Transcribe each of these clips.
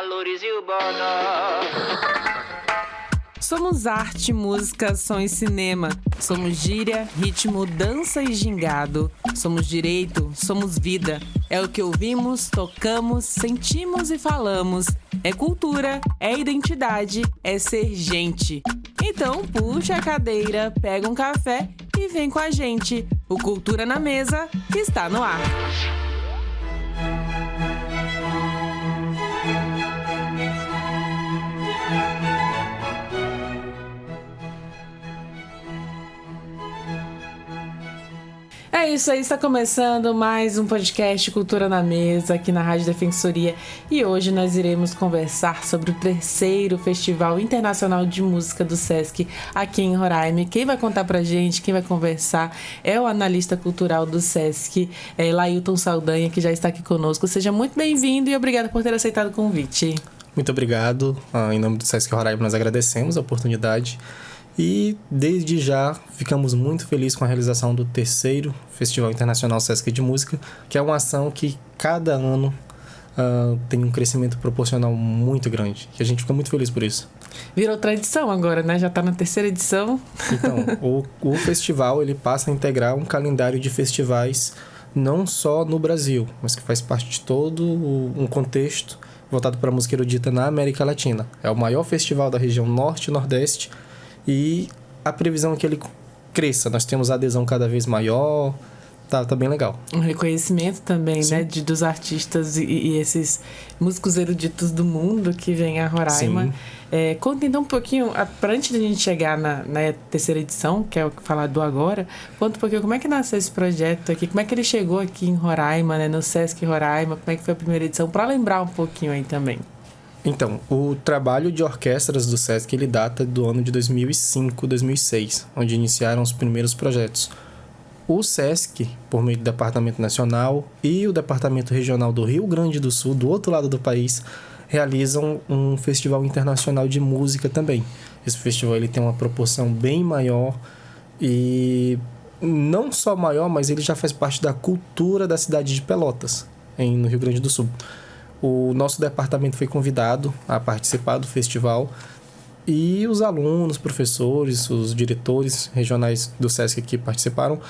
valorize o bono. Somos arte, música, som e cinema. Somos gíria, ritmo, dança e gingado. Somos direito, somos vida. É o que ouvimos, tocamos, sentimos e falamos. É cultura, é identidade, é ser gente. Então puxa a cadeira, pega um café e vem com a gente. O Cultura na Mesa está no ar. É isso aí, está começando mais um podcast Cultura na Mesa aqui na Rádio Defensoria e hoje nós iremos conversar sobre o terceiro Festival Internacional de Música do Sesc aqui em Roraima. Quem vai contar pra gente, quem vai conversar é o analista cultural do Sesc, Lailton Saldanha, que já está aqui conosco. Seja muito bem-vindo e obrigada por ter aceitado o convite. Muito obrigado. Em nome do Sesc Roraima, nós agradecemos a oportunidade. E desde já ficamos muito felizes com a realização do terceiro Festival Internacional Sesc de Música, que é uma ação que cada ano tem um crescimento proporcional muito grande. E a gente fica muito feliz por isso. Virou tradição agora, né? Já está na terceira edição. Então, o festival ele passa a integrar um calendário de festivais não só no Brasil, mas que faz parte de todo um contexto voltado para a música erudita na América Latina. É o maior festival da região Norte e Nordeste. E a previsão é que ele cresça. Nós temos adesão cada vez maior. Tá bem legal. Um reconhecimento também, sim, né? Dos artistas e esses músicos eruditos do mundo que vêm a Roraima. Conta então um pouquinho, para antes de a gente chegar na terceira edição, que é o que falar do agora, conta um pouquinho como é que nasceu esse projeto aqui, como é que ele chegou aqui em Roraima, né? No Sesc Roraima, como é que foi a primeira edição, para lembrar um pouquinho aí também. Então, o trabalho de orquestras do Sesc ele data do ano de 2005, 2006, onde iniciaram os primeiros projetos. O Sesc, por meio do Departamento Nacional e o Departamento Regional do Rio Grande do Sul, do outro lado do país, realizam um festival internacional de música também. Esse festival ele tem uma proporção bem maior e não só maior, mas ele já faz parte da cultura da cidade de Pelotas, no Rio Grande do Sul. O nosso departamento foi convidado a participar do festival e os alunos, professores, os diretores regionais do Sesc que participaram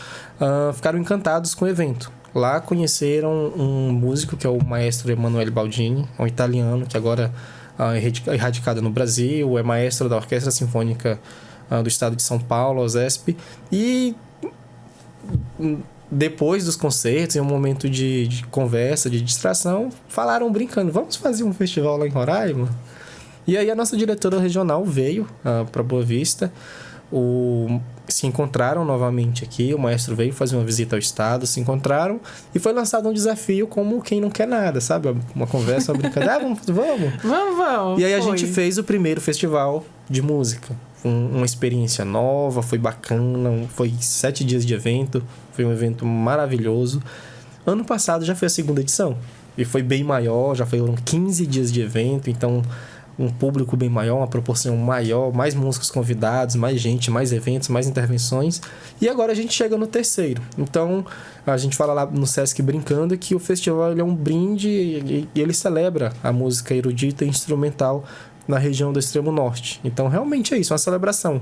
ficaram encantados com o evento. Lá conheceram um músico que é o maestro Emanuele Baldini, um italiano que agora é radicado no Brasil, é maestro da Orquestra Sinfônica do Estado de São Paulo, OSESP, e depois dos concertos, em um momento de conversa, de distração, falaram brincando, vamos fazer um festival lá em Roraima? E aí a nossa diretora regional veio para Boa Vista, se encontraram novamente aqui, o maestro veio fazer uma visita ao estado, se encontraram e foi lançado um desafio como quem não quer nada, sabe? Uma conversa, uma brincadeira, vamos. E aí a gente fez o primeiro festival de música. Uma experiência nova, foi bacana, foi 7 dias de evento, foi um evento maravilhoso. Ano passado já foi a segunda edição e foi bem maior, já foram 15 dias de evento, então um público bem maior, uma proporção maior, mais músicos convidados, mais gente, mais eventos, mais intervenções. E agora a gente chega no terceiro. Então a gente fala lá no Sesc brincando que o festival ele é um brinde e ele celebra a música erudita e instrumental na região do Extremo Norte. Então, realmente é isso, uma celebração.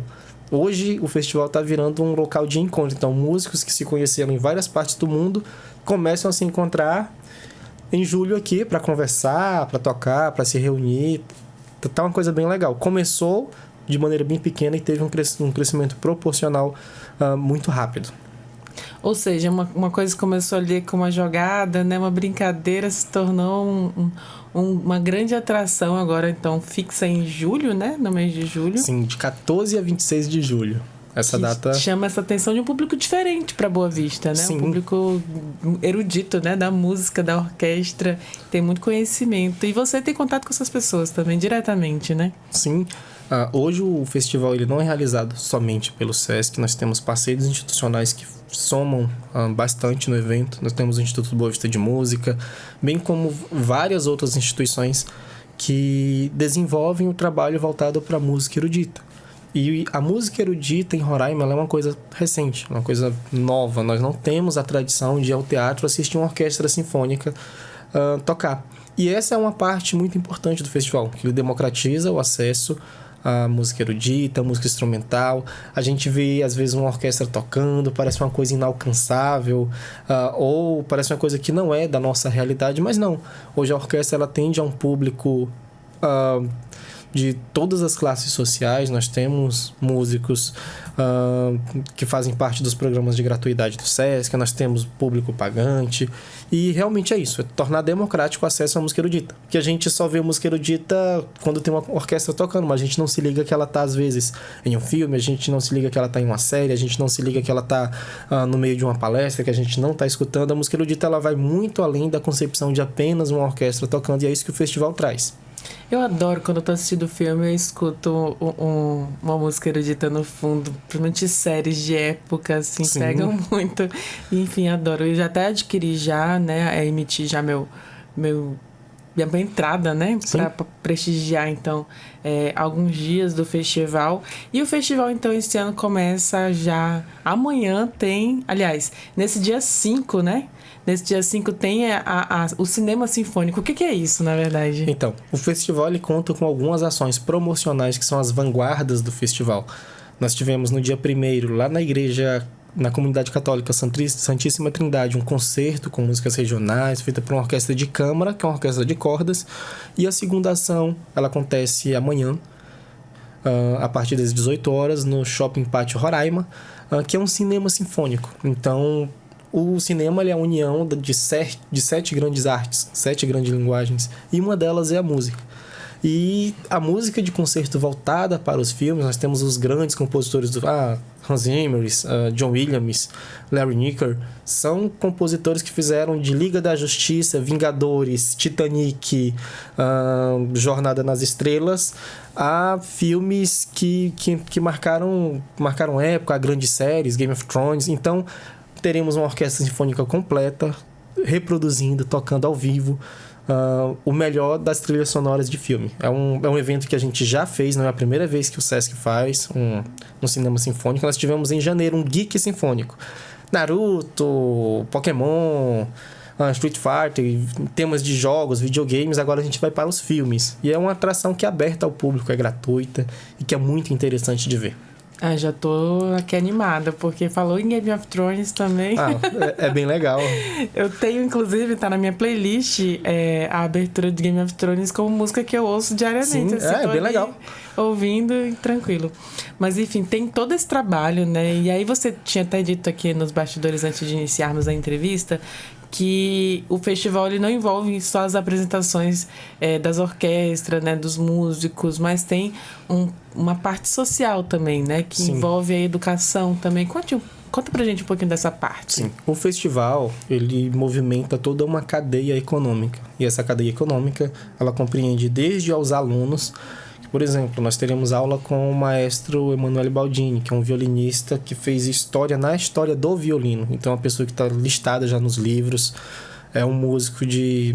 Hoje, o festival está virando um local de encontro. Então, músicos que se conheceram em várias partes do mundo começam a se encontrar em julho aqui para conversar, para tocar, para se reunir. Tá uma coisa bem legal. Começou de maneira bem pequena e teve um crescimento proporcional muito rápido. Ou seja, uma coisa que começou ali com uma jogada, né, uma brincadeira, se tornou uma grande atração agora, então, fixa em julho, né? No mês de julho. Sim, de 14 a 26 de julho. Essa data chama essa atenção de um público diferente para Boa Vista, né? Sim. Um público erudito, né? Da música, da orquestra, tem muito conhecimento. E você tem contato com essas pessoas também, diretamente, né? Sim. Hoje o festival ele não é realizado somente pelo Sesc, nós temos parceiros institucionais que somam bastante no evento. Nós temos o Instituto Boa Vista de Música, bem como várias outras instituições que desenvolvem o trabalho voltado para a música erudita. E a música erudita em Roraima ela é uma coisa recente, uma coisa nova. Nós não temos a tradição de ir ao teatro assistir uma orquestra sinfônica tocar. E essa é uma parte muito importante do festival, que ele democratiza o acesso à música erudita, à música instrumental. A gente vê, às vezes, uma orquestra tocando, parece uma coisa inalcançável, ou parece uma coisa que não é da nossa realidade, mas não. Hoje a orquestra ela atende a um público de todas as classes sociais. Nós temos músicos que fazem parte dos programas de gratuidade do SESC, nós temos público pagante, e realmente é isso, é tornar democrático o acesso à música erudita, porque a gente só vê música erudita quando tem uma orquestra tocando, mas a gente não se liga que ela tá às vezes em um filme, a gente não se liga que ela tá em uma série, a gente não se liga que ela tá no meio de uma palestra, que a gente não tá escutando. A música erudita ela vai muito além da concepção de apenas uma orquestra tocando, e é isso que o festival traz. Eu adoro quando eu tô assistindo o filme, eu escuto uma música erudita no fundo, principalmente séries de época, assim, Sim. Pegam muito. Enfim, adoro. Eu já até adquiri né, emiti já minha entrada, né, para prestigiar, então, alguns dias do festival. E o festival, então, esse ano começa já amanhã, aliás, nesse dia 5, né? Nesse dia 5 tem o cinema sinfônico. O que é isso, na verdade? Então, o festival ele conta com algumas ações promocionais que são as vanguardas do festival. Nós tivemos no dia 1º, lá na igreja, na comunidade católica Santíssima Trindade, um concerto com músicas regionais, feita por uma orquestra de câmara, que é uma orquestra de cordas. E a segunda ação, ela acontece amanhã, a partir das 18 horas, no Shopping Pátio Roraima, que é um cinema sinfônico. Então, o cinema ele é a união de 7 grandes artes, 7 grandes linguagens, e uma delas é a música. E a música de concerto voltada para os filmes, nós temos os grandes compositores Hans Zimmer, John Williams, Larry Nicker, são compositores que fizeram de Liga da Justiça, Vingadores, Titanic, Jornada nas Estrelas, a filmes que marcaram época, a grandes séries, Game of Thrones. Então, teremos uma orquestra sinfônica completa, reproduzindo, tocando ao vivo o melhor das trilhas sonoras de filme. É um evento que a gente já fez, não é a primeira vez que o SESC faz um cinema sinfônico. Nós tivemos em janeiro um Geek Sinfônico. Naruto, Pokémon, Street Fighter, temas de jogos, videogames. Agora a gente vai para os filmes. E é uma atração que é aberta ao público, é gratuita e que é muito interessante de ver. Já tô aqui animada, porque falou em Game of Thrones também. É bem legal. Eu tenho, inclusive, tá na minha playlist a abertura de Game of Thrones como música que eu ouço diariamente. Sim, assim, é bem legal. Ouvindo e tranquilo. Mas, enfim, tem todo esse trabalho, né? E aí você tinha até dito aqui nos bastidores, antes de iniciarmos a entrevista, que o festival ele não envolve só as apresentações das orquestras, né, dos músicos, mas tem uma parte social também, né, que Sim. envolve a educação também. Conta pra gente um pouquinho dessa parte. Sim. O festival, ele movimenta toda uma cadeia econômica. E essa cadeia econômica, ela compreende desde aos alunos. Por exemplo, nós teremos aula com o maestro Emanuele Baldini, que é um violinista que fez história na história do violino. Então, é uma pessoa que está listada já nos livros. É um músico de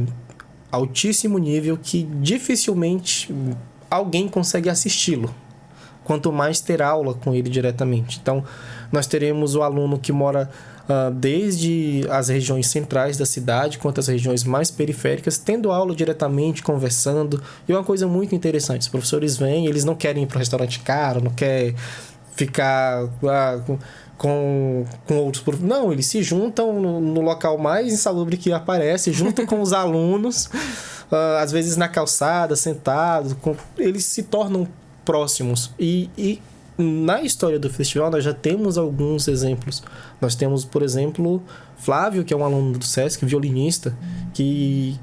altíssimo nível que dificilmente alguém consegue assisti-lo, quanto mais ter aula com ele diretamente. Então, nós teremos o aluno que mora desde as regiões centrais da cidade quanto as regiões mais periféricas, tendo aula diretamente, conversando. E é uma coisa muito interessante. Os professores vêm, eles não querem ir para um restaurante caro, não querem ficar com outros professores. Não, eles se juntam no local mais insalubre que aparece, junto com os alunos, às vezes na calçada, sentados. Eles se tornam próximos. E na história do festival, nós já temos alguns exemplos. Nós temos, por exemplo, Flávio, que é um aluno do SESC, violinista, que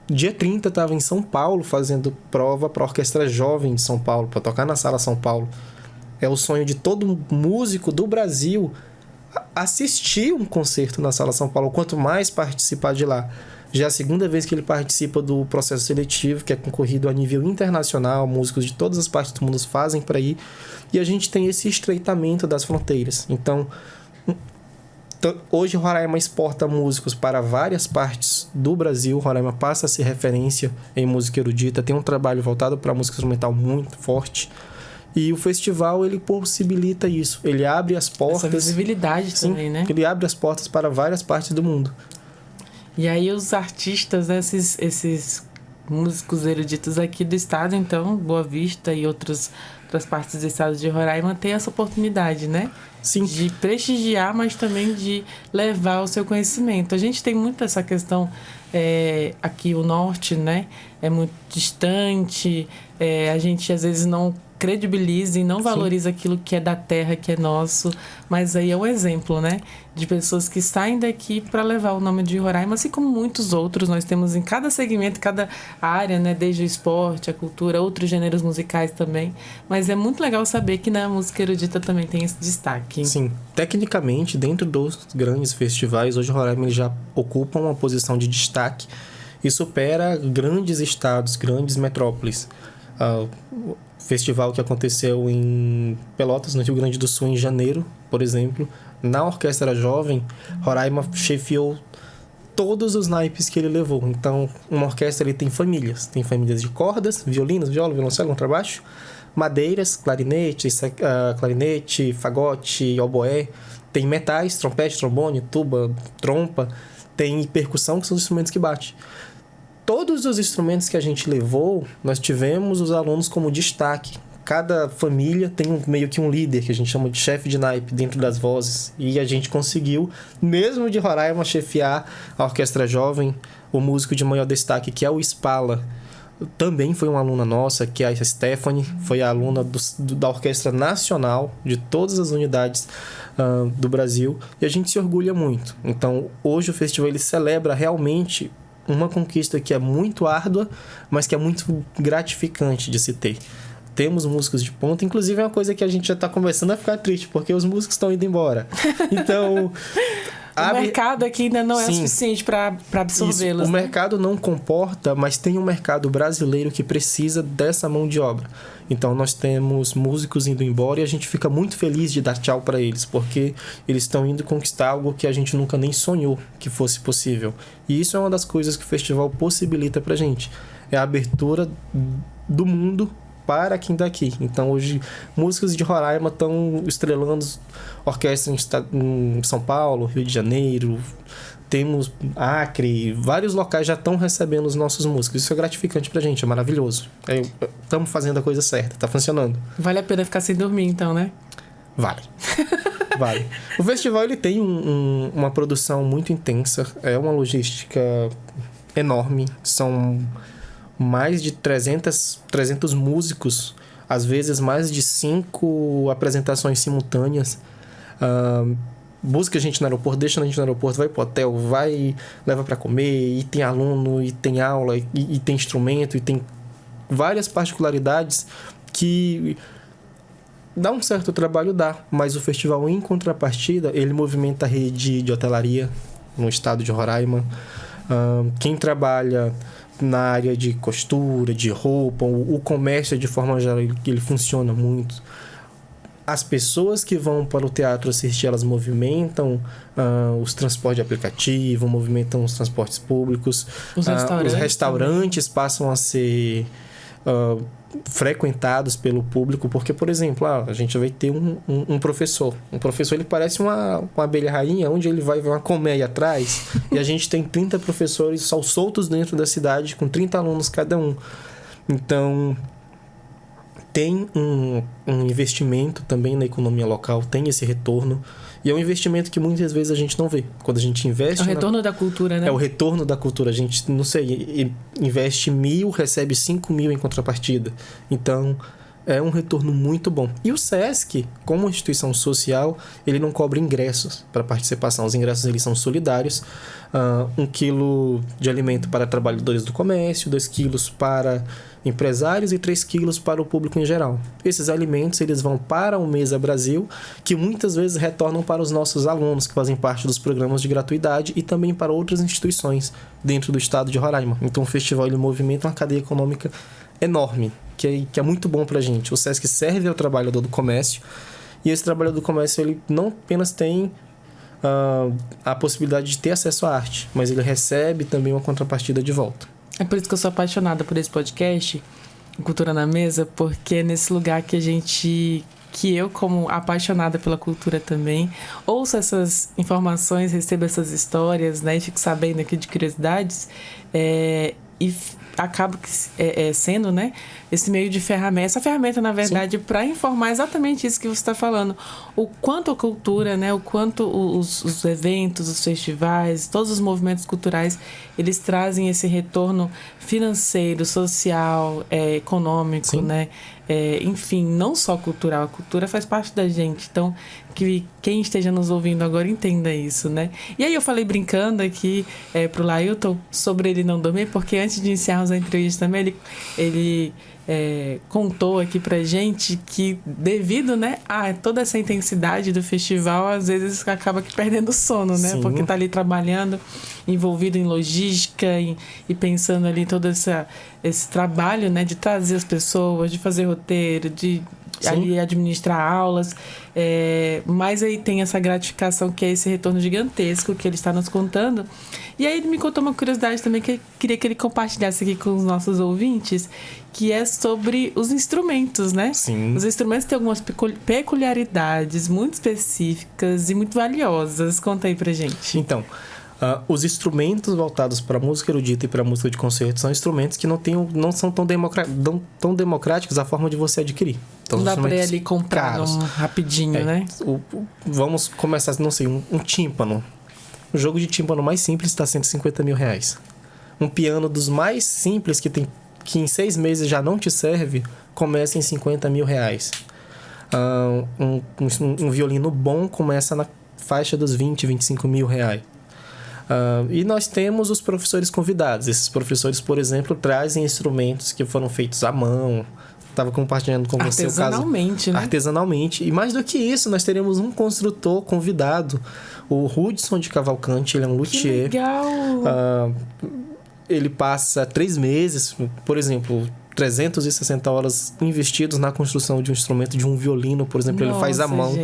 dia 30 estava em São Paulo fazendo prova para a Orquestra Jovem de São Paulo, para tocar na Sala São Paulo. É o sonho de todo músico do Brasil assistir um concerto na Sala São Paulo, quanto mais participar de lá. Já é a segunda vez que ele participa do processo seletivo, que é concorrido a nível internacional, músicos de todas as partes do mundo fazem para ir, e a gente tem esse estreitamento das fronteiras. Então, hoje Roraima exporta músicos para várias partes do Brasil. Roraima passa a ser referência em música erudita, tem um trabalho voltado para a música instrumental muito forte. E o festival, ele possibilita isso. Ele abre as portas... Essa visibilidade também, né? Ele abre as portas para várias partes do mundo. E aí os artistas, né, esses músicos eruditos aqui do estado, então, Boa Vista e outras partes do estado de Roraima, têm essa oportunidade, né? Sim. De prestigiar, mas também de levar o seu conhecimento. A gente tem muito essa questão, aqui o norte, né? É muito distante, a gente às vezes não credibiliza e não valoriza aquilo que é da terra, que é nosso, mas aí é um exemplo, né? De pessoas que saem daqui para levar o nome de Roraima, assim como muitos outros. Nós temos em cada segmento, cada área, né? Desde o esporte, a cultura, outros gêneros musicais também. Mas é muito legal saber que na música erudita também tem esse destaque. Sim, tecnicamente, dentro dos grandes festivais, hoje Roraima ele já ocupa uma posição de destaque e supera grandes estados, grandes metrópoles. O festival que aconteceu em Pelotas, no Rio Grande do Sul, em janeiro, por exemplo, na Orquestra Jovem, Roraima chefiou todos os naipes que ele levou. Então, uma orquestra ele tem famílias de cordas, violinos, viola, violoncelo, contrabaixo, madeiras, clarinete, fagote, oboé, tem metais, trompete, trombone, tuba, trompa, tem percussão, que são os instrumentos que batem. Todos os instrumentos que a gente levou, nós tivemos os alunos como destaque. Cada família tem meio que um líder, que a gente chama de chefe de naipe, dentro das vozes. E a gente conseguiu, mesmo de Roraima, chefiar a Orquestra Jovem, o músico de maior destaque, que é o Spala. Também foi uma aluna nossa, que é a Stephanie, foi a aluna da Orquestra Nacional, de todas as unidades do Brasil. E a gente se orgulha muito. Então, hoje o festival ele celebra realmente uma conquista que é muito árdua, mas que é muito gratificante de se ter. Temos músicos de ponta, inclusive é uma coisa que a gente já está começando a ficar triste, porque os músicos estão indo embora. Então, o mercado aqui ainda não é suficiente para absorvê-los. O mercado não comporta, mas tem um mercado brasileiro que precisa dessa mão de obra. Então, nós temos músicos indo embora e a gente fica muito feliz de dar tchau para eles, porque eles estão indo conquistar algo que a gente nunca nem sonhou que fosse possível. E isso é uma das coisas que o festival possibilita para a gente. É a abertura do mundo para quem está aqui. Então, hoje, músicos de Roraima estão estrelando orquestra em São Paulo, Rio de Janeiro, temos Acre, vários locais já estão recebendo os nossos músicos. Isso é gratificante pra gente, é maravilhoso. Estamos fazendo a coisa certa, tá funcionando. Vale a pena ficar sem dormir, então, né? Vale. Vale. O festival ele tem uma produção muito intensa, é uma logística enorme, são mais de 300 músicos, às vezes mais de 5 apresentações simultâneas. Busca a gente no aeroporto, deixa a gente no aeroporto, vai pro hotel, leva para comer, e tem aluno, e tem aula, e tem instrumento, e tem várias particularidades que dá um certo trabalho, mas o festival, em contrapartida, ele movimenta a rede de hotelaria no estado de Roraima. Quem trabalha na área de costura, de roupa, o comércio de forma geral, ele funciona muito. As pessoas que vão para o teatro assistir, elas movimentam os transportes de aplicativo, movimentam os transportes públicos. Os restaurantes passam a ser frequentados pelo público, porque, por exemplo, a gente vai ter um professor. Um professor, ele parece uma abelha rainha, onde ele vai ver uma colmeia atrás, e a gente tem 30 professores só soltos dentro da cidade, com 30 alunos cada um. Então, tem um investimento também na economia local, tem esse retorno. E é um investimento que muitas vezes a gente não vê. Quando a gente investe... É o retorno da cultura, né? É o retorno da cultura. A gente, não sei, investe 1.000, recebe 5.000 em contrapartida. Então, é um retorno muito bom. E o SESC, como instituição social, ele não cobra ingressos para participação. Os ingressos, eles são solidários. 1 quilo de alimento para trabalhadores do comércio, 2 quilos para empresários e 3 quilos para o público em geral. Esses alimentos, eles vão para o Mesa Brasil, que muitas vezes retornam para os nossos alunos que fazem parte dos programas de gratuidade e também para outras instituições dentro do estado de Roraima. Então o festival ele movimenta uma cadeia econômica enorme, que é muito bom para a gente. O SESC serve ao trabalhador do comércio, e esse trabalhador do comércio ele não apenas tem a possibilidade de ter acesso à arte, mas ele recebe também uma contrapartida de volta. É por isso que eu sou apaixonada por esse podcast, Cultura na Mesa, porque é nesse lugar que a gente que eu, como apaixonada pela cultura também, ouço essas informações, recebo essas histórias, né? E fico sabendo aqui de curiosidades. Acaba sendo, né, esse meio de ferramenta. Essa ferramenta, na verdade, para informar exatamente isso que você está falando. O quanto a cultura, né, o quanto os eventos, os festivais, todos os movimentos culturais, eles trazem esse retorno financeiro, social, econômico, Sim. né? Enfim, não só cultural. A cultura faz parte da gente. Então, que quem esteja nos ouvindo agora entenda isso, né? E aí eu falei brincando aqui pro Lailton sobre ele não dormir, porque antes de encerrarmos a entrevista também, ele contou aqui pra gente que devido, né, a toda essa intensidade do festival, às vezes acaba que perdendo o sono, né? Sim. Porque tá ali trabalhando, envolvido em logística e pensando ali todo esse trabalho, né, de trazer as pessoas, de fazer roteiro, de ali administrar aulas, mas aí tem essa gratificação que é esse retorno gigantesco que ele está nos contando. E aí ele me contou uma curiosidade também que eu queria que ele compartilhasse aqui com os nossos ouvintes, que é sobre os instrumentos, né? Sim. Os instrumentos têm algumas peculiaridades muito específicas e muito valiosas. Conta aí pra gente. Então, os instrumentos voltados para música erudita e para música de concerto são instrumentos que não são tão democráticos a forma de você adquirir. Então, não dá para ir ali comprar rapidinho, né? Vamos começar, não sei, um tímpano. O jogo de tímpano mais simples está R$150 mil. Um piano dos mais simples que em 6 meses já não te serve, começa em R$50 mil. Um violino bom começa na faixa dos R$20, R$25 mil. E nós temos os professores convidados. Esses professores, por exemplo, trazem instrumentos que foram feitos à mão. Estava compartilhando com você o caso. Artesanalmente, né? Artesanalmente. E mais do que isso, nós teremos um construtor convidado, o Hudson de Cavalcante. Ele é um luthier. Que legal! Ele passa 3 meses, por exemplo, 360 horas investidos na construção de um instrumento, de um violino, por exemplo. Nossa, ele faz à mão.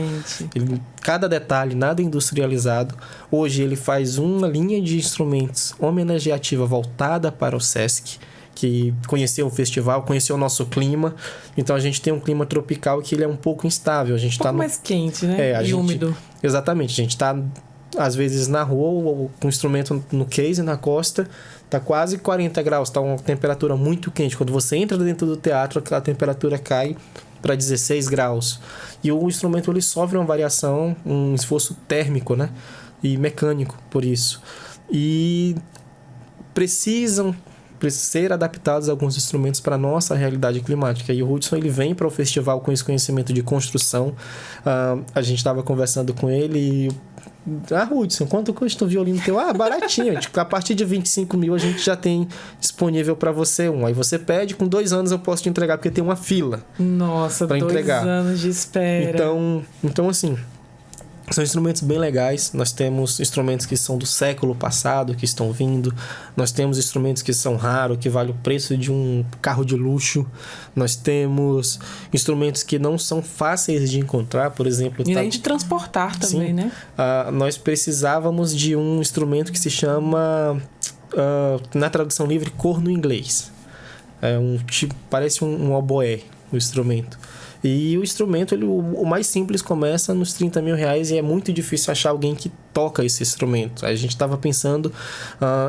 Cada detalhe, nada industrializado. Hoje ele faz uma linha de instrumentos homenageativa voltada para o Sesc, que conheceu o festival, conheceu o nosso clima. Então a gente tem um clima tropical que ele é um pouco instável. A gente mais quente, né? E úmido. Exatamente. A gente está, às vezes, na rua, ou com o instrumento no case, na costa. Tá quase 40 graus, tá uma temperatura muito quente. Quando você entra dentro do teatro, a temperatura cai para 16 graus. E o instrumento ele sofre uma variação, um esforço térmico, né? E mecânico, por isso. E precisam ser adaptados alguns instrumentos para a nossa realidade climática. E o Hudson ele vem para o festival com esse conhecimento de construção. A gente estava conversando com ele e... Hudson, quanto custa um violino teu? Baratinho. A partir de 25 mil a gente já tem disponível para você um. Aí você pede, com 2 anos eu posso te entregar, porque tem uma fila. Nossa, pra 2 entregar. anos de espera. Então, assim, são instrumentos bem legais. Nós temos instrumentos que são do século passado, que estão vindo. Nós temos instrumentos que são raros, que valem o preço de um carro de luxo. Nós temos instrumentos que não são fáceis de encontrar, por exemplo... E nem de transportar também, né? Nós precisávamos de um instrumento que se chama, na tradução livre, corno inglês. Parece um oboé, o instrumento. E o instrumento, o mais simples começa nos R$30 mil e é muito difícil achar alguém que toca esse instrumento. A gente estava pensando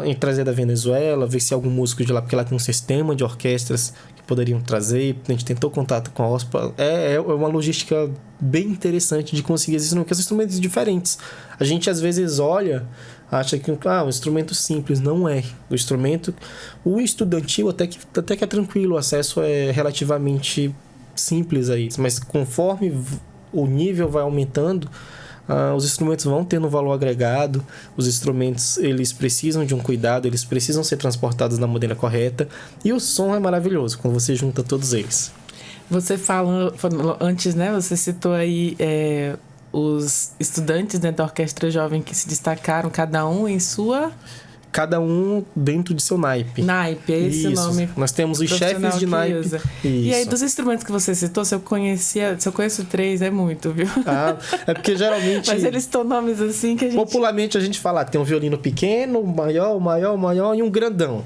em trazer da Venezuela, ver se algum músico de lá, porque lá tem um sistema de orquestras que poderiam trazer. A gente tentou contato com a OSPA. É uma logística bem interessante de conseguir esses instrumentos, porque são instrumentos diferentes. A gente às vezes olha, acha que um instrumento simples, não é. O estudantil até que é tranquilo, o acesso é relativamente simples a isso, mas conforme o nível vai aumentando, os instrumentos vão tendo valor agregado. Os instrumentos eles precisam de um cuidado, eles precisam ser transportados da maneira correta, e o som é maravilhoso quando você junta todos eles. Você falou antes, né? Você citou aí os estudantes, né, da Orquestra Jovem que se destacaram, cada um em sua... Cada um dentro de seu naipe. Naipe, é esse o nome. Nós temos os chefes de naipe. E aí, dos instrumentos que você citou, se eu conheço 3, é muito, viu? É porque geralmente... Mas eles estão nomes assim que a gente... Popularmente a gente fala, tem um violino pequeno, maior e um grandão.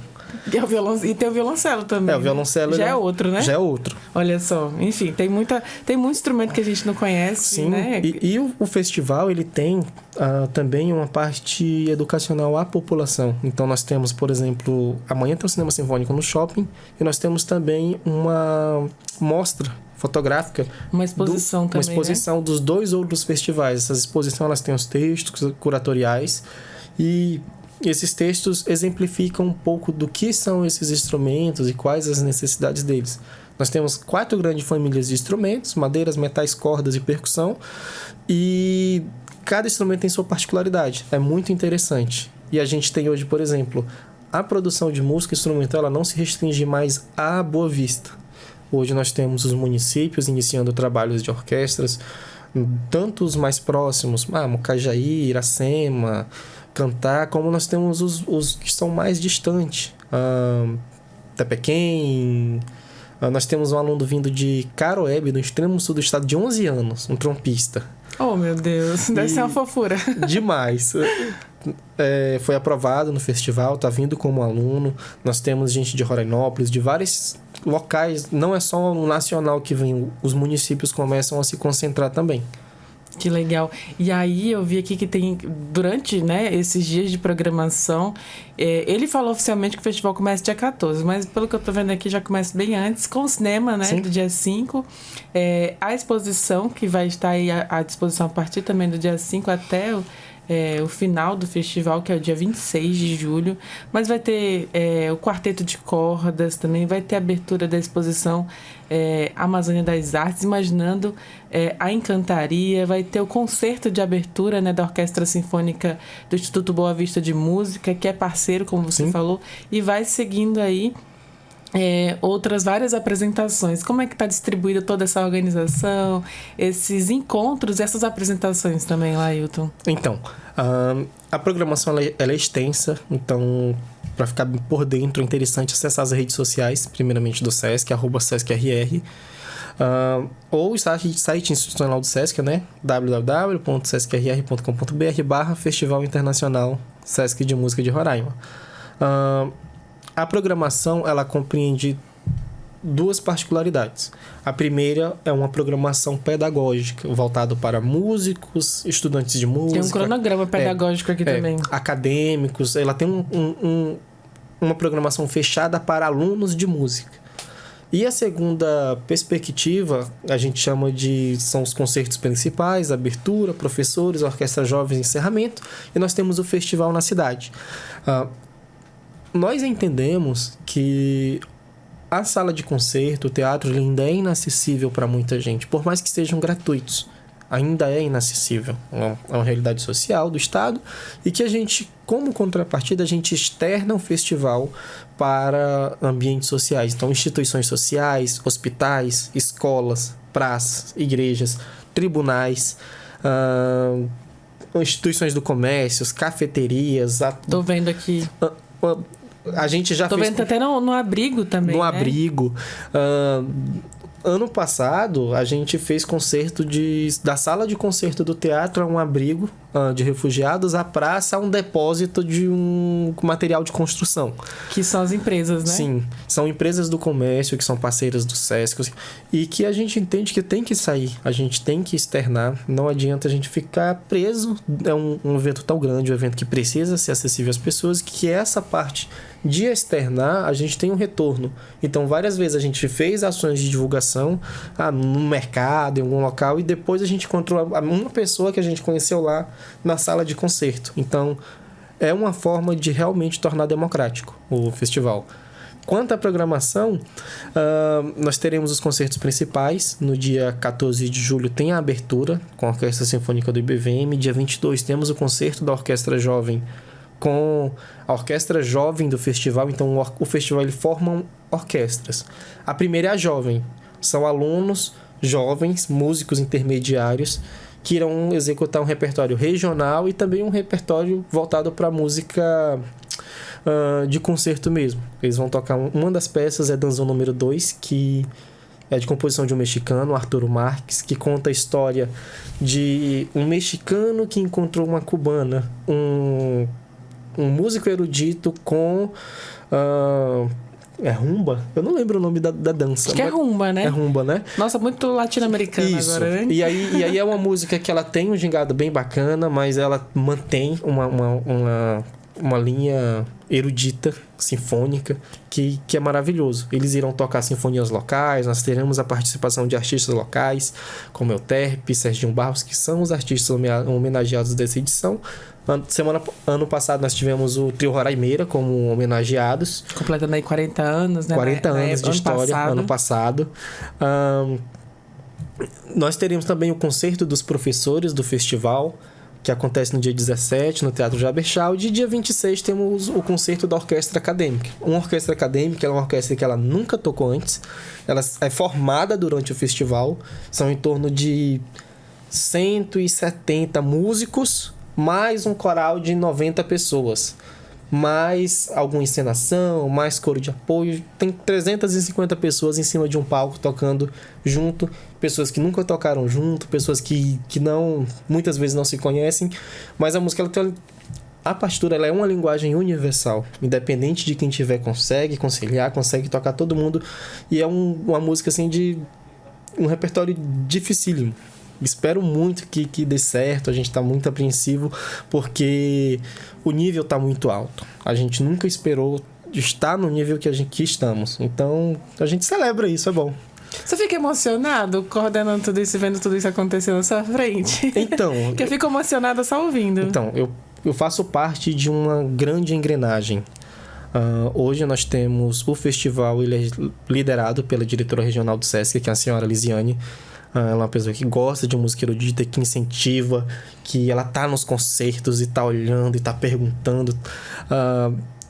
E tem o violoncelo também. O violoncelo... Já é outro, né? Já é outro. Olha só, enfim, tem muito instrumento que a gente não conhece, Sim, né? E o festival, ele tem também uma parte educacional à população. Então, nós temos, por exemplo, amanhã tem um cinema sinfônico no shopping e nós temos também uma mostra fotográfica. Uma exposição também, uma exposição dos 2 outros festivais. Essas exposições, elas têm os textos curatoriais e esses textos exemplificam um pouco do que são esses instrumentos e quais as necessidades deles. Nós temos 4 grandes famílias de instrumentos: madeiras, metais, cordas e percussão. E cada instrumento tem sua particularidade. É muito interessante. E a gente tem hoje, por exemplo, a produção de música instrumental, ela não se restringe mais à Boa Vista. Hoje nós temos os municípios iniciando trabalhos de orquestras, tanto os mais próximos, Mucajaí, Iracema, Cantar, como nós temos os que são mais distantes. Tepequém. Nós temos um aluno vindo de Caroebe, no extremo sul do estado, de 11 anos, um trompista. Oh, meu Deus, deve ser uma fofura. Demais. Foi aprovado no festival, está vindo como aluno. Nós temos gente de Rorainópolis, de vários locais, não é só no nacional que vem, os municípios começam a se concentrar também. Que legal. E aí eu vi aqui que tem, durante, né, esses dias de programação, ele falou oficialmente que o festival começa dia 14, mas pelo que eu tô vendo aqui já começa bem antes, com o cinema, né, do dia 5. A exposição, que vai estar aí à disposição a partir também do dia 5 até o final do festival, que é o dia 26 de julho. Mas vai ter o quarteto de cordas também, vai ter a abertura da exposição Amazônia das Artes, imaginando a Encantaria, vai ter o concerto de abertura, né, da Orquestra Sinfônica do Instituto Boa Vista de Música, que é parceiro, como você falou, e vai seguindo aí outras várias apresentações. Como é que está distribuída toda essa organização, esses encontros e essas apresentações também lá, Ailton? Então, a programação ela é extensa, então para ficar por dentro é interessante acessar as redes sociais, primeiramente do SESC, @SESCRR, ou o site institucional do SESC, né? www.sescrr.com.br/Festival Internacional Sesc de Música de Roraima. A programação, ela compreende 2 particularidades. A primeira é uma programação pedagógica, voltada para músicos, estudantes de música. Tem um cronograma pedagógico aqui também. Acadêmicos. Ela tem uma programação fechada para alunos de música. E a segunda perspectiva, a gente chama são os concertos principais, abertura, professores, orquestra jovens, encerramento. E nós temos o festival na cidade. Nós entendemos que a sala de concerto, o teatro, ele ainda é inacessível para muita gente, por mais que sejam gratuitos. Ainda é inacessível. É uma realidade social do Estado e que a gente, como contrapartida, a gente externa o festival para ambientes sociais. Então, instituições sociais, hospitais, escolas, praças, igrejas, tribunais, instituições do comércio, cafeterias. Tô vendo aqui. A gente já fez... Tô vendo até no abrigo também, No né? abrigo. Ano passado, a gente fez concerto da sala de concerto do teatro a um abrigo de refugiados, a praça a um depósito de um material de construção. Que são as empresas, né? Sim, são empresas do comércio que são parceiras do SESC e que a gente entende que tem que sair, a gente tem que externar, não adianta a gente ficar preso. É um evento tão grande, um evento que precisa ser acessível às pessoas, que essa parte de externar, a gente tem um retorno. Então, várias vezes a gente fez ações de divulgação no mercado, em algum local, e depois a gente encontrou uma pessoa que a gente conheceu lá na sala de concerto. Então, é uma forma de realmente tornar democrático o festival. Quanto à programação, nós teremos os concertos principais. No dia 14 de julho tem a abertura com a Orquestra Sinfônica do IBVM. Dia 22 temos o concerto da Orquestra Jovem com a Orquestra Jovem do festival. Então, o festival ele forma orquestras. A primeira é a Jovem. São alunos jovens, músicos intermediários, que irão executar um repertório regional e também um repertório voltado para música de concerto mesmo. Eles vão tocar uma das peças, é Danzão número 2, que é de composição de um mexicano, Arturo Marques, que conta a história de um mexicano que encontrou uma cubana, um músico erudito com... é rumba? Eu não lembro o nome da dança. Acho que é rumba, né? É rumba, né? Nossa, muito latino-americana Isso. agora, né? E aí é uma música que ela tem um gingado bem bacana, mas ela mantém uma linha erudita, sinfônica, que é maravilhoso. Eles irão tocar sinfonias locais, nós teremos a participação de artistas locais, como Euterpe, Serginho Barros, que são os artistas homenageados dessa edição. Ano passado nós tivemos o Trio Roraimeira como homenageados. Completando aí 40 anos, né? 40 anos de história, ano passado. Nós teremos também o concerto dos professores do festival, que acontece no dia 17, no Teatro Jaberchal. E dia 26 temos o concerto da Orquestra Acadêmica. Uma orquestra acadêmica é uma orquestra que ela nunca tocou antes. Ela é formada durante o festival. São em torno de 170 músicos, mais um coral de 90 pessoas. Mais alguma encenação, mais coro de apoio. Tem 350 pessoas em cima de um palco tocando junto. Pessoas que nunca tocaram junto, pessoas que não, muitas vezes não se conhecem. Mas a música, a partitura, ela é uma linguagem universal. Independente de quem tiver, consegue conciliar, consegue tocar todo mundo. E é uma música assim de um repertório dificílimo. Espero muito que dê certo, a gente está muito apreensivo, porque o nível está muito alto. A gente nunca esperou estar no nível que estamos. Então, a gente celebra isso, é bom. Você fica emocionado coordenando tudo isso e vendo tudo isso acontecer na sua frente? Então... Porque eu fico emocionada só ouvindo. Então, eu faço parte de uma grande engrenagem. Hoje nós temos o festival, ele é liderado pela diretora regional do SESC, que é a senhora Lisiane. Ela é uma pessoa que gosta de música erudita, que incentiva, que ela tá nos concertos e tá olhando e tá perguntando.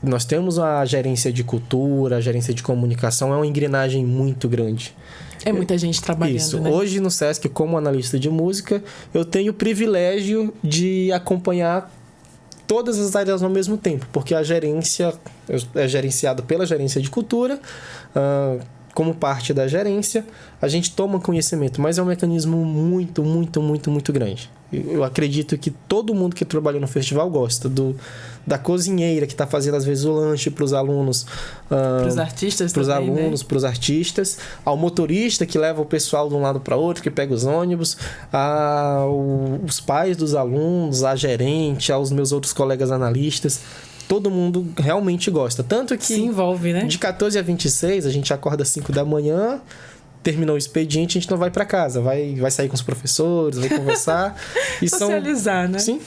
Nós temos a gerência de cultura, a gerência de comunicação, é uma engrenagem muito grande. É muita gente trabalhando, Isso. né? Hoje no SESC, como analista de música, eu tenho o privilégio de acompanhar todas as áreas ao mesmo tempo, porque a gerência é gerenciada pela gerência de cultura. Como parte da gerência, a gente toma conhecimento, mas é um mecanismo muito, muito, muito, muito grande. Eu acredito que todo mundo que trabalha no festival gosta da cozinheira que está fazendo às vezes o lanche para os alunos, para os artistas, para os também, alunos, né? Para os artistas, ao motorista que leva o pessoal de um lado para outro, que pega os ônibus, os pais dos alunos, a gerente, aos meus outros colegas analistas. Todo mundo realmente gosta. Tanto que... Se envolve, né? De 14 a 26, a gente acorda às 5 da manhã, terminou o expediente, a gente não vai para casa. Vai sair com os professores, vai conversar. E socializar, né? Sim,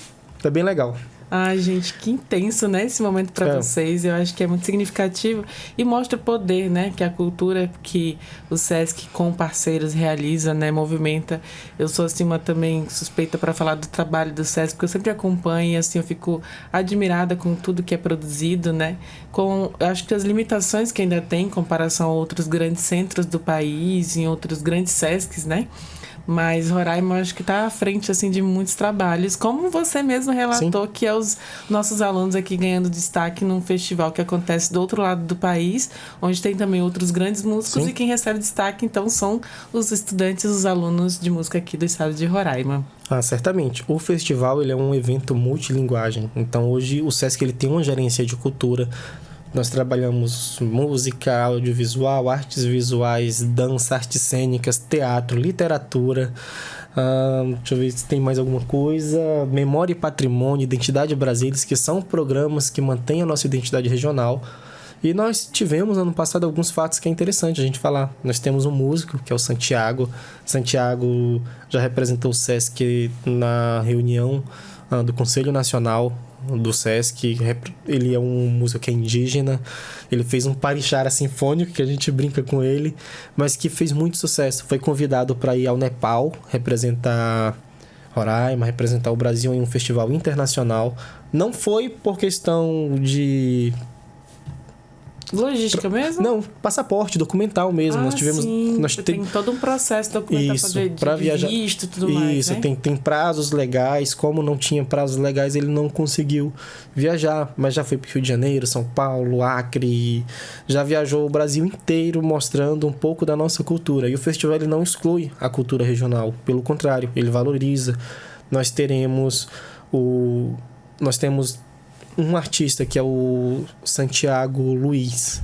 é bem legal. Ai, gente, que intenso, né? Esse momento para vocês. Eu acho que é muito significativo e mostra o poder, né? Que a cultura que o SESC com parceiros realiza, né? Movimenta. Eu sou, assim, uma também suspeita para falar do trabalho do SESC, porque eu sempre acompanho e, assim, eu fico admirada com tudo que é produzido, né? Eu acho que as limitações que ainda tem em comparação a outros grandes centros do país, em outros grandes SESCs, né? Mas Roraima, acho que está à frente, assim, de muitos trabalhos. Como você mesmo relatou, Sim. que é os nossos alunos aqui ganhando destaque num festival que acontece do outro lado do país, onde tem também outros grandes músicos. Sim. E quem recebe destaque, então, são os estudantes, os alunos de música aqui do estado de Roraima. Certamente. O festival, ele é um evento multilinguagem. Então, hoje, o SESC, ele tem uma gerência de cultura. Nós trabalhamos música, audiovisual, artes visuais, dança, artes cênicas, teatro, literatura. Deixa eu ver se tem mais alguma coisa. Memória e patrimônio, identidade brasileira, que são programas que mantêm a nossa identidade regional. E nós tivemos, ano passado, alguns fatos que é interessante a gente falar. Nós temos um músico, que é o Santiago. Santiago já representou o SESC na reunião do Conselho Nacional do SESC. Ele é um músico que é indígena. Ele fez um parixara sinfônico, que a gente brinca com ele, mas que fez muito sucesso. Foi convidado para ir ao Nepal, representar Roraima, representar o Brasil em um festival internacional. Não foi por questão de... logística mesmo? Não, passaporte, documental mesmo. Nós tivemos, sim. Tem todo um processo documental para viajar. Visto e tudo mais, né? Tem prazos legais. Como não tinha prazos legais, ele não conseguiu viajar. Mas já foi para o Rio de Janeiro, São Paulo, Acre. Já viajou o Brasil inteiro mostrando um pouco da nossa cultura. E o festival, ele não exclui a cultura regional. Pelo contrário, ele valoriza. Nós temos um artista que é o Santiago Luiz.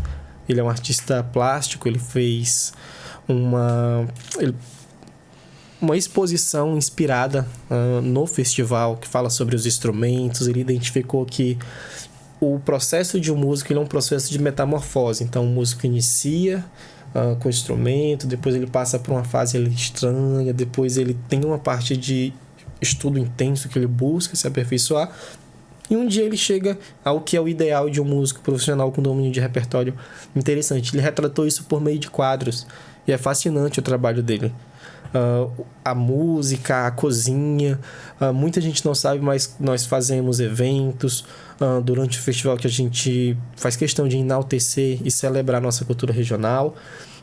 Ele é um artista plástico, ele fez uma exposição inspirada no festival, que fala sobre os instrumentos. Ele identificou que o processo de um músico ele é um processo de metamorfose. Então, o músico inicia com o instrumento, depois ele passa por uma fase ali estranha, depois ele tem uma parte de estudo intenso que ele busca se aperfeiçoar, e um dia ele chega ao que é o ideal de um músico profissional com domínio de repertório interessante. Ele retratou isso por meio de quadros, e é fascinante o trabalho dele. A música, a cozinha, muita gente não sabe, mas nós fazemos eventos durante o festival que a gente faz questão de enaltecer e celebrar nossa cultura regional,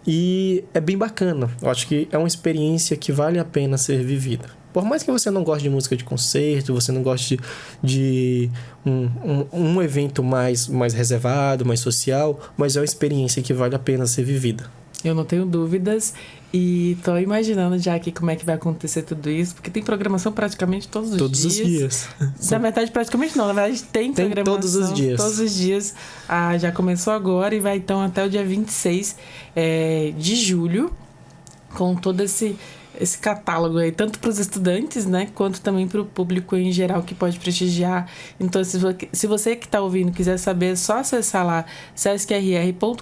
e é bem bacana. Eu acho que é uma experiência que vale a pena ser vivida. Por mais que você não goste de música de concerto, você não goste de um evento mais reservado, mais social, mas é uma experiência que vale a pena ser vivida. Eu não tenho dúvidas e tô imaginando já aqui como é que vai acontecer tudo isso, porque tem programação praticamente todos os dias. Todos os dias. Na verdade, praticamente não. Na verdade, tem programação todos os dias. Todos os dias. Já começou agora e vai então até o dia 26 de julho, com todo esse catálogo aí, tanto para os estudantes, né, quanto também para o público em geral que pode prestigiar. Então, se você que está ouvindo quiser saber, é só acessar lá sescrr.com.br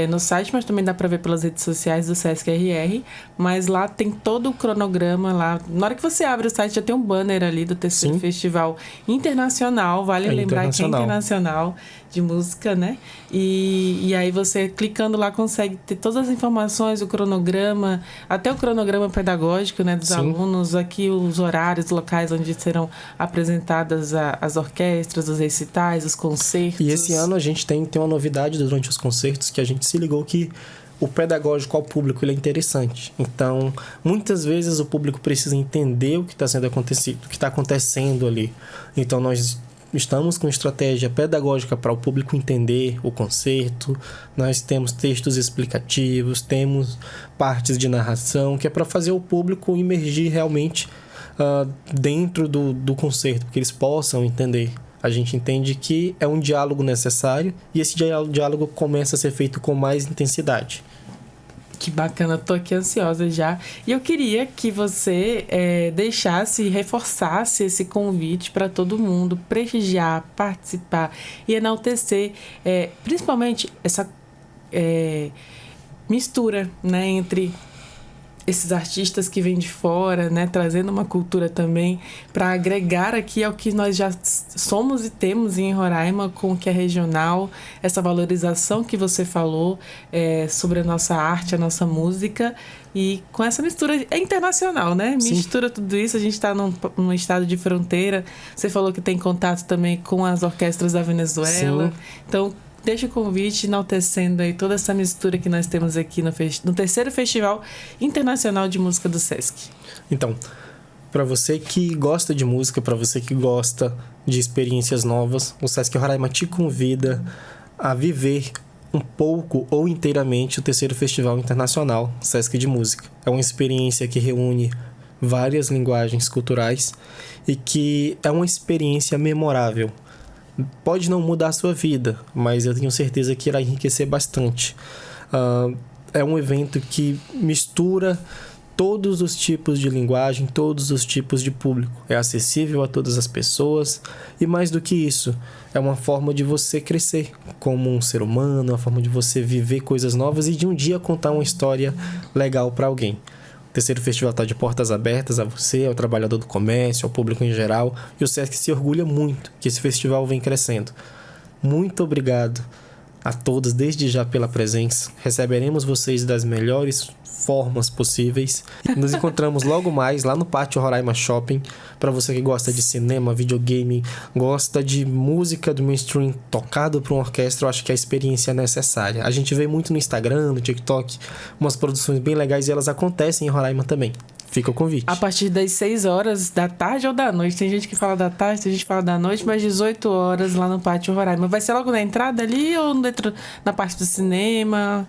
no site, mas também dá para ver pelas redes sociais do SESC-RR, mas lá tem todo o cronograma lá. Na hora que você abre o site, já tem um banner ali do terceiro Festival Internacional, vale lembrar que é internacional de música, né? E aí você, clicando lá, consegue ter todas as informações, o cronograma, até o cronograma pedagógico, né, dos alunos, aqui os horários, locais onde serão apresentadas as orquestras, os recitais, os concertos. E esse ano a gente tem uma novidade durante os concertos, que a gente se ligou que o pedagógico ao público ele é interessante. Então, muitas vezes o público precisa entender o que está sendo acontecido, o que está acontecendo ali. Então, nós estamos com estratégia pedagógica para o público entender o concerto. Nós temos textos explicativos, temos partes de narração, que é para fazer o público imergir realmente dentro do concerto, que eles possam entender. A gente entende que é um diálogo necessário e esse diálogo começa a ser feito com mais intensidade. Que bacana, tô aqui ansiosa já. E eu queria que você deixasse e reforçasse esse convite para todo mundo prestigiar, participar e enaltecer, principalmente essa mistura, né, entre esses artistas que vêm de fora, né, trazendo uma cultura também para agregar aqui ao que nós já somos e temos em Roraima, com o que é regional, essa valorização que você falou sobre a nossa arte, a nossa música, e com essa mistura internacional, né? Mistura tudo isso, a gente está num estado de fronteira. Você falou que tem contato também com as orquestras da Venezuela. Sim. Então, deixa o convite enaltecendo aí toda essa mistura que nós temos aqui no terceiro Festival Internacional de Música do SESC. Então, para você que gosta de música, para você que gosta de experiências novas, o SESC Roraima te convida a viver um pouco ou inteiramente o terceiro Festival Internacional SESC de Música. É uma experiência que reúne várias linguagens culturais e que é uma experiência memorável. Pode não mudar a sua vida, mas eu tenho certeza que irá enriquecer bastante. É um evento que mistura todos os tipos de linguagem, todos os tipos de público. É acessível a todas as pessoas e, mais do que isso, é uma forma de você crescer como um ser humano, uma forma de você viver coisas novas e de um dia contar uma história legal para alguém. O terceiro festival está de portas abertas a você, ao trabalhador do comércio, ao público em geral. E o SESC se orgulha muito que esse festival vem crescendo. Muito obrigado a todos desde já pela presença. Receberemos vocês das melhores formas possíveis. Nos encontramos logo mais lá no Pátio Roraima Shopping. Para você que gosta de cinema, videogame, gosta de música do mainstream tocado por uma orquestra, eu acho que a experiência é necessária. A gente vê muito no Instagram, no TikTok, umas produções bem legais e elas acontecem em Roraima também. Fica o convite. A partir das 6 horas da tarde ou da noite. Tem gente que fala da tarde, tem gente que fala da noite, mas 18 horas lá no Pátio Roraima. Vai ser logo na entrada ali ou dentro, na parte do cinema?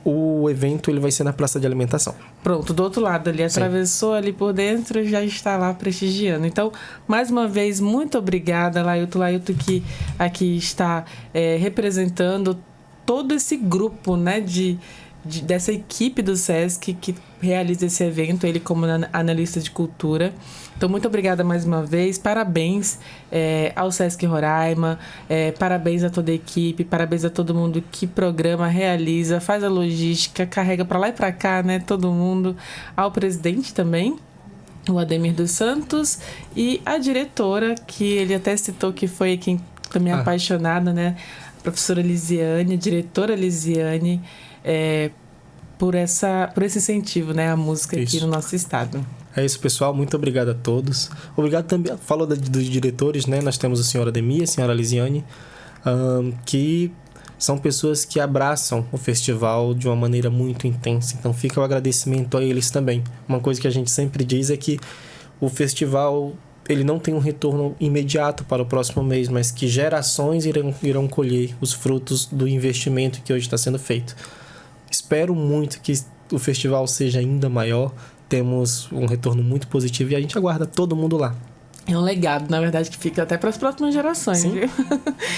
o evento ele vai ser na praça de alimentação. Pronto, do outro lado ali, atravessou ali por dentro e já está lá prestigiando. Então, mais uma vez, muito obrigada, Lailton que aqui está representando todo esse grupo, né, dessa equipe do SESC que realiza esse evento, ele como analista de cultura. Então, muito obrigada mais uma vez, parabéns ao SESC Roraima, parabéns a toda a equipe, parabéns a todo mundo que programa, realiza, faz a logística, carrega para lá e para cá, né, todo mundo, ao presidente também, o Ademir dos Santos, e a diretora, que ele até citou que foi quem também apaixonada, né, a professora Lisiane, a diretora Lisiane, por esse incentivo, né, à música aqui no nosso estado. É isso, pessoal. Muito obrigado a todos. Obrigado também. Falou dos diretores, né? Nós temos a senhora Ademir, a senhora Lisiane, que são pessoas que abraçam o festival de uma maneira muito intensa. Então, fica o agradecimento a eles também. Uma coisa que a gente sempre diz é que o festival ele não tem um retorno imediato para o próximo mês, mas que gerações irão colher os frutos do investimento que hoje está sendo feito. Espero muito que o festival seja ainda maior, temos um retorno muito positivo e a gente aguarda todo mundo lá. É um legado, na verdade, que fica até para as próximas gerações, viu?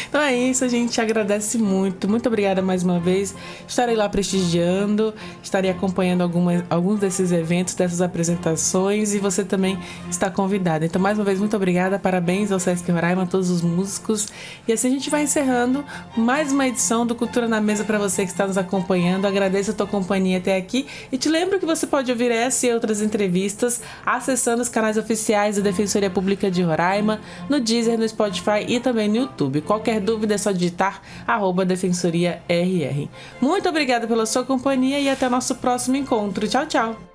Então é isso, a gente agradece muito. Muito obrigada mais uma vez. Estarei lá prestigiando, estarei acompanhando alguns desses eventos, dessas apresentações, e você também está convidada. Então, mais uma vez, muito obrigada. Parabéns ao SESC Roraima, a todos os músicos. E assim a gente vai encerrando mais uma edição do Cultura na Mesa para você que está nos acompanhando. Agradeço a tua companhia até aqui e te lembro que você pode ouvir essa e outras entrevistas acessando os canais oficiais da Defensoria Pública de Roraima, no Deezer, no Spotify e também no YouTube. Qualquer dúvida é só digitar @DefensoriaRR. Muito obrigada pela sua companhia e até o nosso próximo encontro. Tchau, tchau!